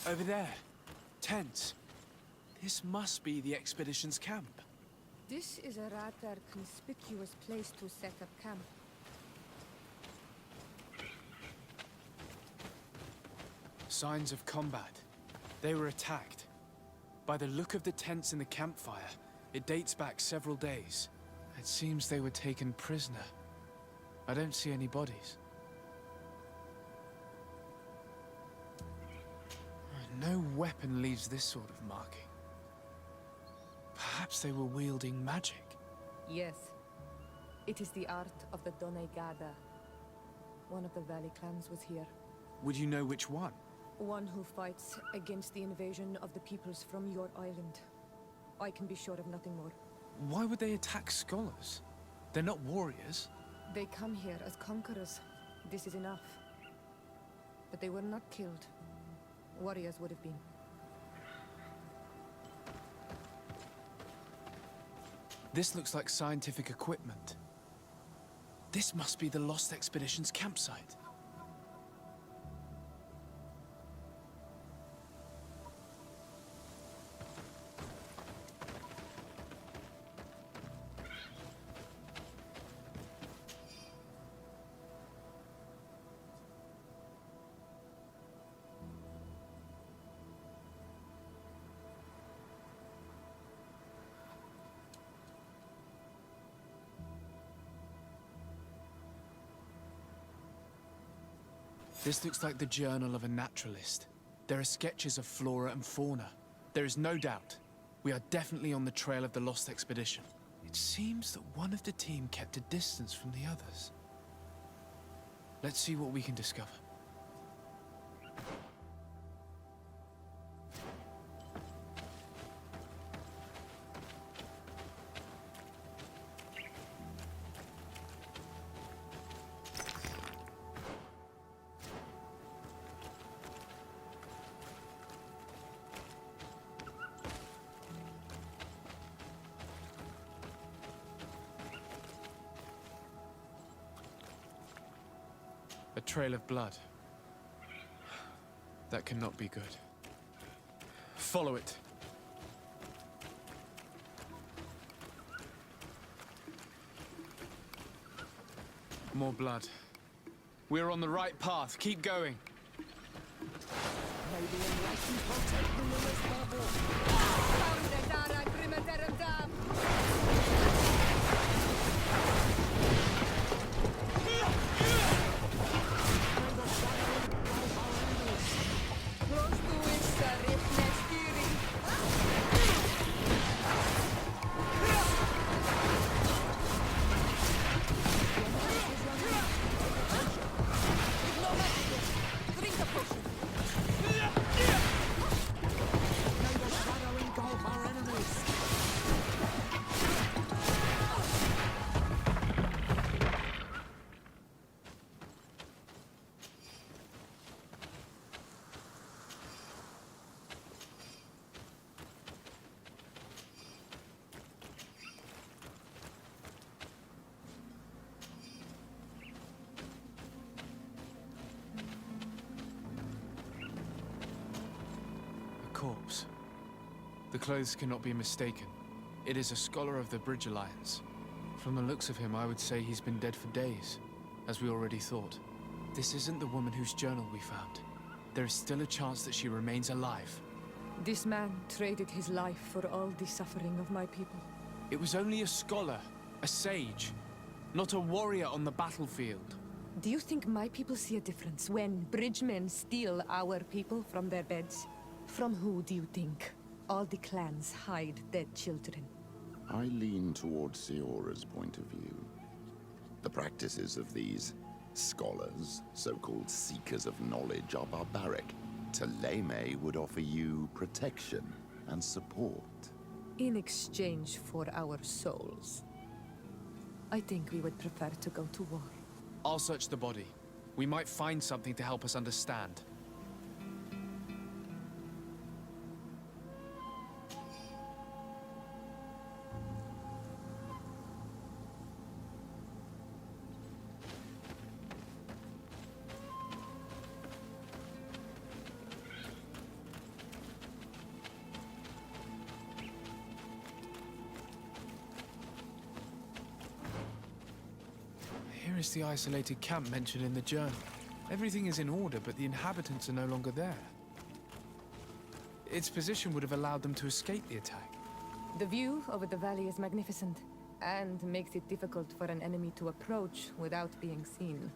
Over there. Tents. This must be the expedition's camp. This is a rather conspicuous place to set up camp. Signs of combat. They were attacked. By the look of the tents in the campfire, it dates back several days. It seems they were taken prisoner. I don't see any bodies. No weapon leaves this sort of marking. Perhaps they were wielding magic. Yes. It is the art of the Donegada. One of the valley clans was here. Would you know which one? One who fights against the invasion of the peoples from your island. I can be sure of nothing more. Why would they attack scholars? They're not warriors. They come here as conquerors. This is enough. But they were not killed. Warriors would have been. This looks like scientific equipment. This must be the Lost Expedition's campsite. This looks like the journal of a naturalist. There are sketches of flora and fauna. There is no doubt. We are definitely on the trail of the Lost Expedition. It seems that one of the team kept a distance from the others. Let's see what we can discover. A trail of blood. That cannot be good. Follow it. More blood. We're on the right path. Keep going. Corpse. The clothes cannot be mistaken. It is a scholar of the Bridge Alliance. From the looks of him, I would say he's been dead for days, as we already thought. This isn't the woman whose journal we found. There is still a chance that she remains alive. This man traded his life for all the suffering of my people. It was only a scholar, a sage, not a warrior on the battlefield. Do you think my people see a difference when bridgemen steal our people from their beds? From who do you think all the clans hide dead children? I lean towards Siora's point of view. The practices of these scholars, so-called seekers of knowledge, are barbaric. Teleme would offer you protection and support. In exchange for our souls. I think we would prefer to go to war. I'll search the body. We might find something to help us understand. is the isolated camp mentioned in the journal? Everything is in order, but the inhabitants are no longer there. Its position would have allowed them to escape the attack. The view over the valley is magnificent, and makes it difficult for an enemy to approach without being seen.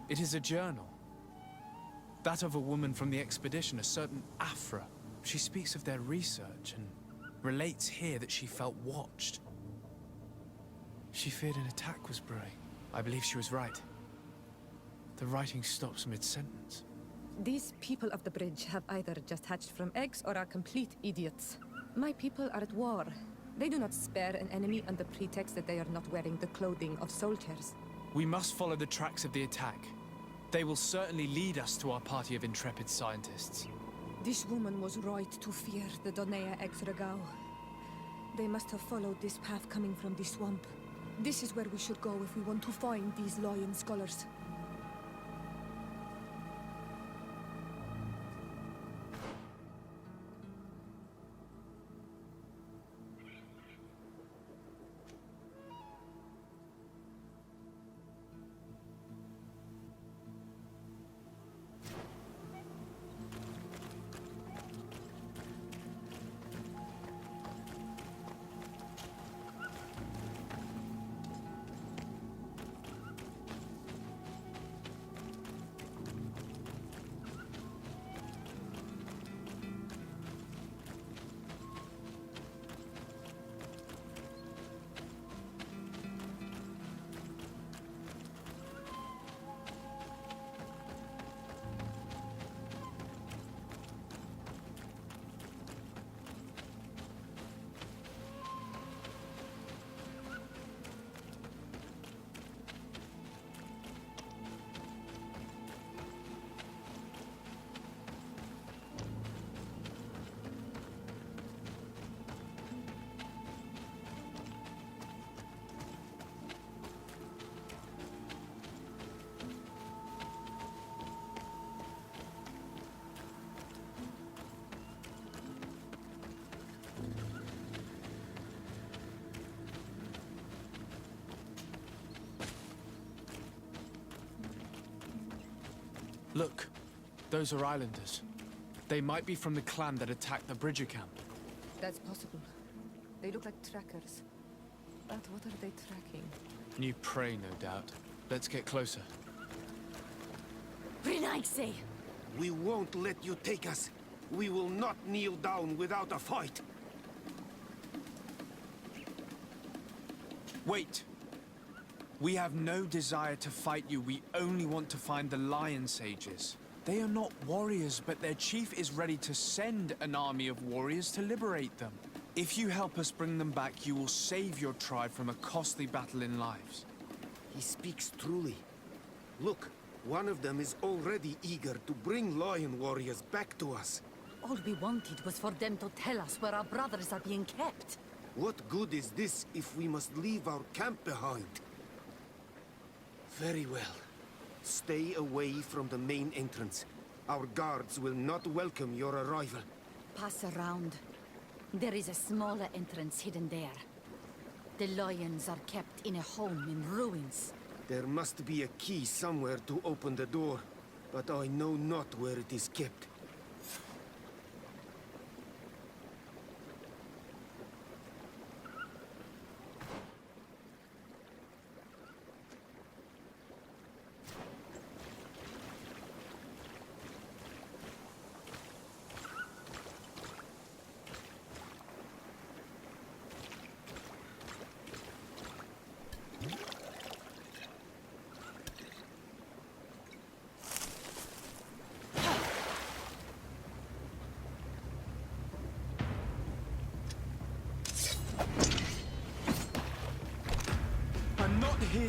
It is a journal. That of a woman from the expedition, a certain Afra. She speaks of their research and relates here that she felt watched. She feared an attack was brewing. I believe she was right. The writing stops mid-sentence. These people of the bridge have either just hatched from eggs or are complete idiots. My people are at war. They do not spare an enemy under pretext that they are not wearing the clothing of soldiers. We must follow the tracks of the attack. They will certainly lead us to our party of intrepid scientists. This woman was right to fear the Donea ex-Regao. They must have followed this path coming from the swamp. This is where we should go if we want to find these lion scholars. Look, those are islanders. They might be from the clan that attacked the Bridger camp. That's possible. They look like trackers. But what are they tracking? New prey, no doubt. Let's get closer. Renaixi! We won't let you take us. We will not kneel down without a fight. Wait! We have no desire to fight you. We only want to find the Lion Sages. They are not warriors, but their chief is ready to send an army of warriors to liberate them. If you help us bring them back, you will save your tribe from a costly battle in lives. He speaks truly. Look, one of them is already eager to bring lion warriors back to us. All we wanted was for them to tell us where our brothers are being kept. What good is this if we must leave our camp behind? Very well. Stay away from the main entrance. Our guards will not welcome your arrival. Pass around. There is a smaller entrance hidden there. The lions are kept in a home in ruins. There must be a key somewhere to open the door, but I know not where it is kept.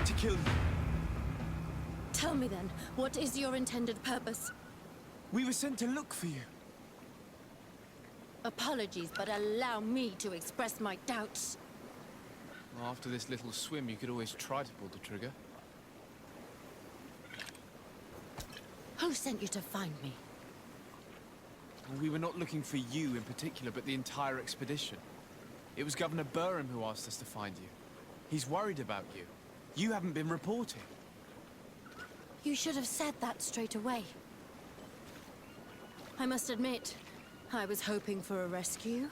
to kill you. Tell me then, what is your intended purpose? We were sent to look for you. Apologies, but allow me to express my doubts. Well, after this little swim, you could always try to pull the trigger. Who sent you to find me? Well, we were not looking for you in particular, but the entire expedition. It was Governor Burham who asked us to find you. He's worried about you. You haven't been reporting. You should have said that straight away. I must admit, I was hoping for a rescue.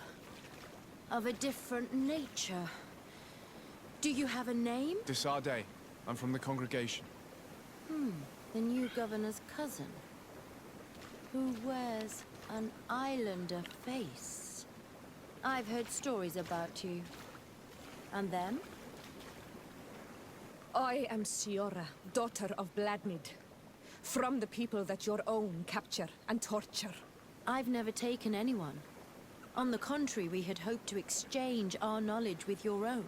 Of a different nature. Do you have a name? Desarde. I'm from the congregation. The new governor's cousin. Who wears an islander face. I've heard stories about you. And then? I am Siora, daughter of Bladnid. From the people that your own capture and torture. I've never taken anyone. On the contrary, we had hoped to exchange our knowledge with your own.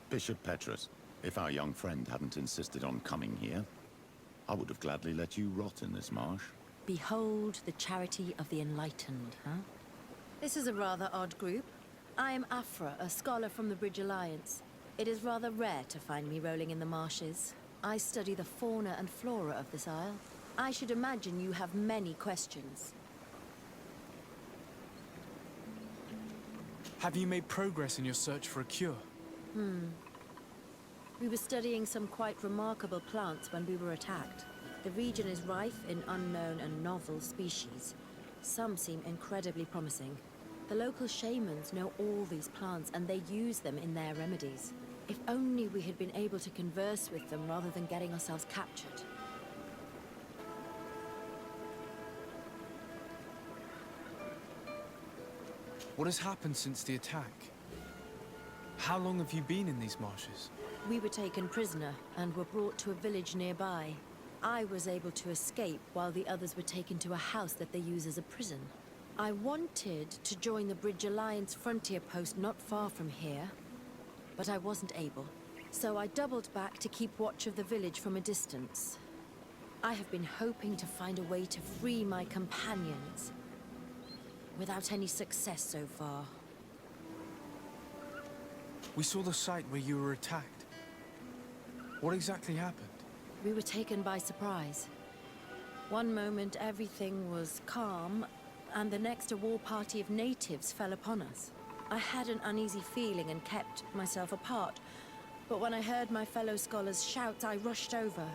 Bishop Petrus, if our young friend hadn't insisted on coming here, I would have gladly let you rot in this marsh. Behold the charity of the enlightened, huh? This is a rather odd group. I am Afra, a scholar from the Bridge Alliance. It is rather rare to find me rolling in the marshes. I study the fauna and flora of this isle. I should imagine you have many questions. Have you made progress in your search for a cure? We were studying some quite remarkable plants when we were attacked. The region is rife in unknown and novel species. Some seem incredibly promising. The local shamans know all these plants and they use them in their remedies. If only we had been able to converse with them rather than getting ourselves captured. What has happened since the attack? How long have you been in these marshes? We were taken prisoner and were brought to a village nearby. I was able to escape while the others were taken to a house that they use as a prison. I wanted to join the Bridge Alliance frontier post not far from here, but I wasn't able. So I doubled back to keep watch of the village from a distance. I have been hoping to find a way to free my companions, without any success so far. We saw the site where you were attacked. What exactly happened? We were taken by surprise. One moment everything was calm, and the next a war party of natives fell upon us. I had an uneasy feeling and kept myself apart, but when I heard my fellow scholars shout, I rushed over.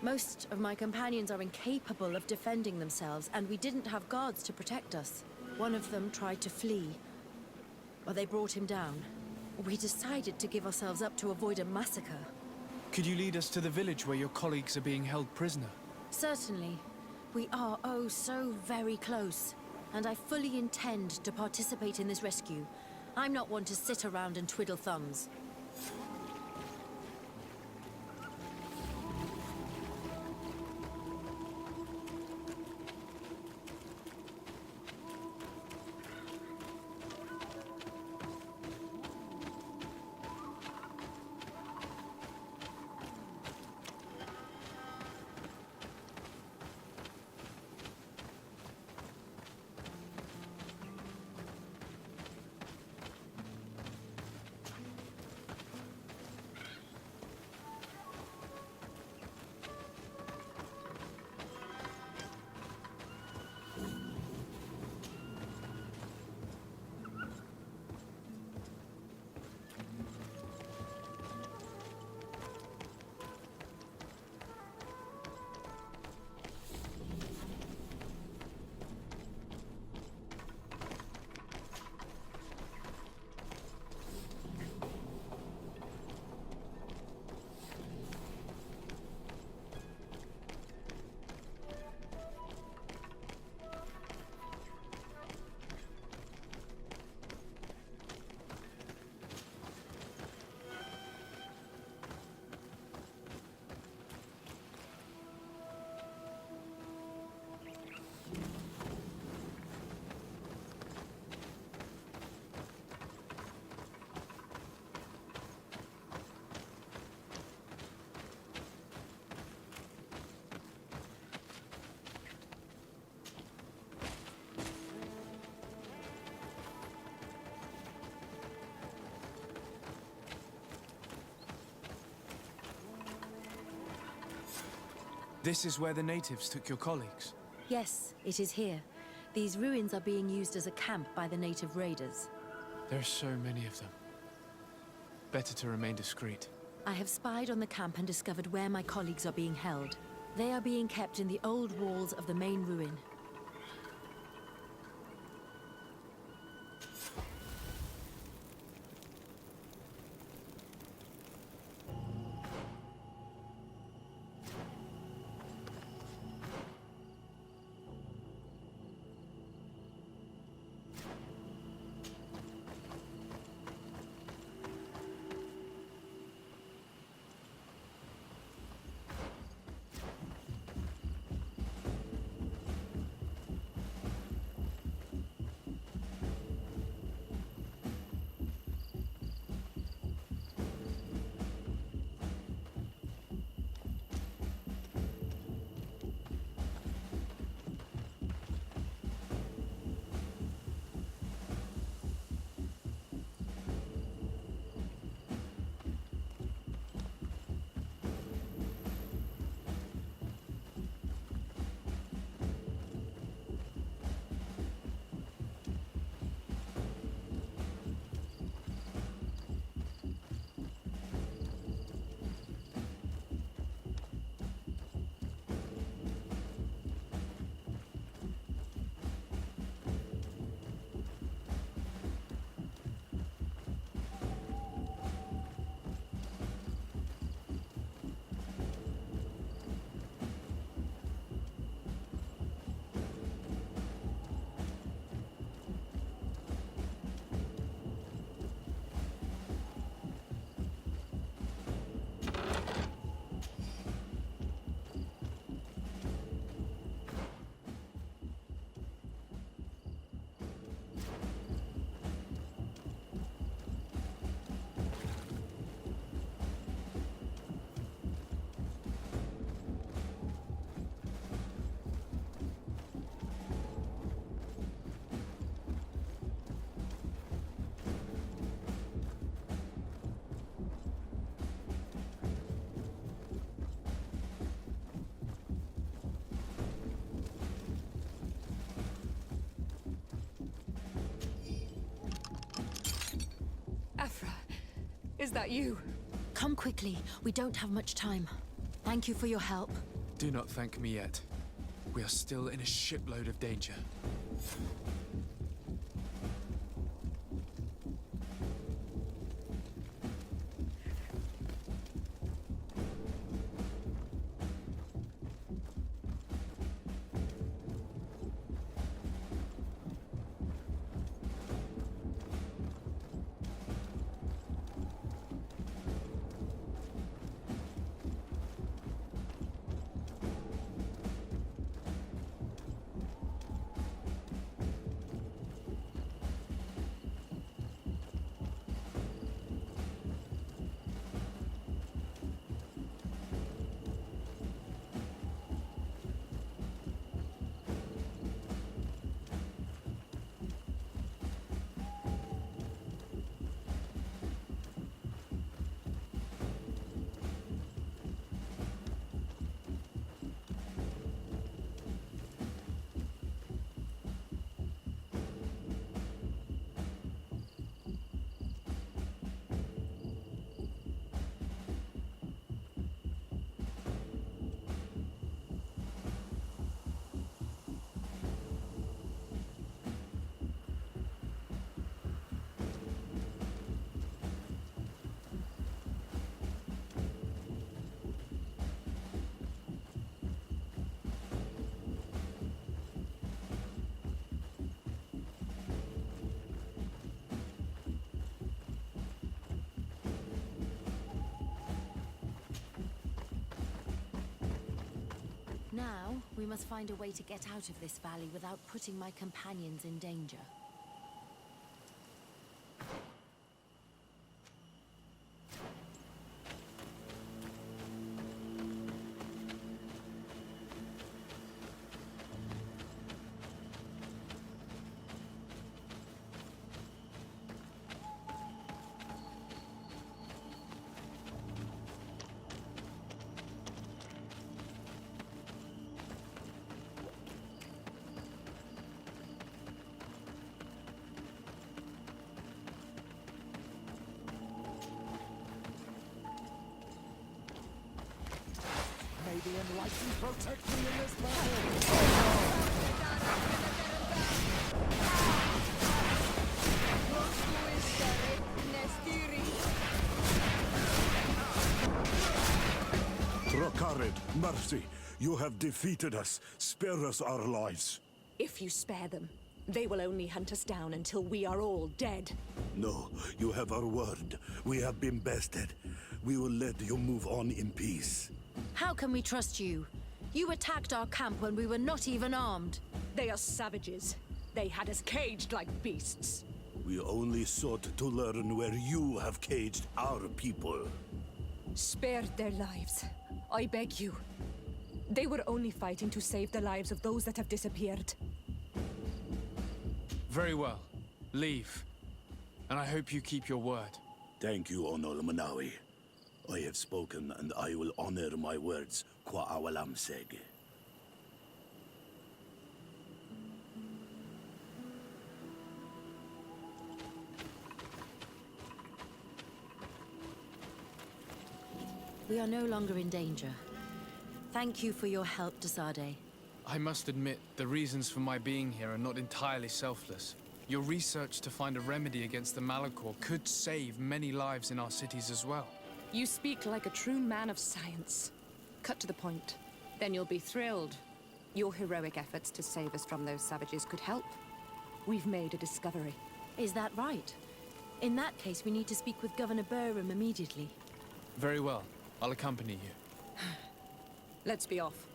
Most of my companions are incapable of defending themselves, and we didn't have guards to protect us. One of them tried to flee, but they brought him down. We decided to give ourselves up to avoid a massacre. Could you lead us to the village where your colleagues are being held prisoner? Certainly. We are, oh, so very close. And I fully intend to participate in this rescue. I'm not one to sit around and twiddle thumbs. This is where the natives took your colleagues. Yes, it is here. These ruins are being used as a camp by the native raiders. There are so many of them. Better to remain discreet. I have spied on the camp and discovered where my colleagues are being held. They are being kept in the old walls of the main ruin. Afra, is that you? Come quickly. We don't have much time. Thank you for your help. Do not thank me yet. We are still in a shipload of danger. Now, we must find a way to get out of this valley without putting my companions in danger. can protect me in this battle. Trokarid, mercy, you have defeated us. Spare us our lives. If you spare them, they will only hunt us down until we are all dead. No, you have our word. We have been bested. We will let you move on in peace. How can we trust you? You attacked our camp when we were not even armed. They are savages. They had us caged like beasts. We only sought to learn where you have caged our people. Spare their lives. I beg you. They were only fighting to save the lives of those that have disappeared. Very well. Leave. And I hope you keep your word. Thank you, Onol Manawi. I have spoken, and I will honor my words. Kwa awalam seg. We are no longer in danger. Thank you for your help, Desade. I must admit, the reasons for my being here are not entirely selfless. Your research to find a remedy against the Malachor could save many lives in our cities as well. You speak like a true man of science. Cut to the point. Then you'll be thrilled. Your heroic efforts to save us from those savages could help. We've made a discovery. Is that right? In that case, we need to speak with Governor Burham immediately. Very well. I'll accompany you. Let's be off.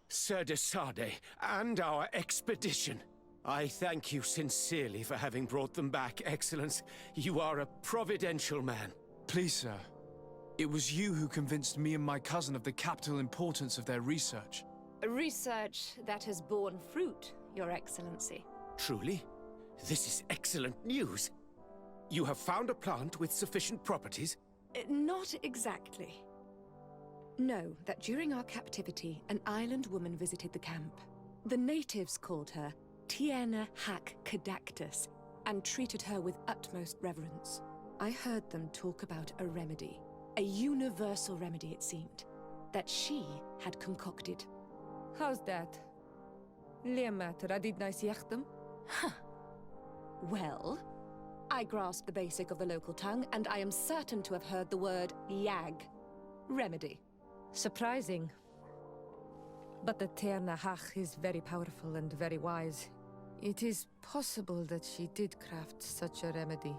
Sir Desade, and our expedition. I thank you sincerely for having brought them back, Excellence. You are a providential man. Please, sir. It was you who convinced me and my cousin of the capital importance of their research. Research that has borne fruit, Your Excellency. Truly? This is excellent news. You have found a plant with sufficient properties? Not exactly. Know that during our captivity, an island woman visited the camp. The natives called her Tierna Hac Cadactus and treated her with utmost reverence. I heard them talk about a remedy, a universal remedy it seemed, that she had concocted. How's that? Huh. Well, I grasp the basic of the local tongue, and I am certain to have heard the word yag. Remedy. Surprising. But the Tierna Hac is very powerful and very wise. It is possible that she did craft such a remedy.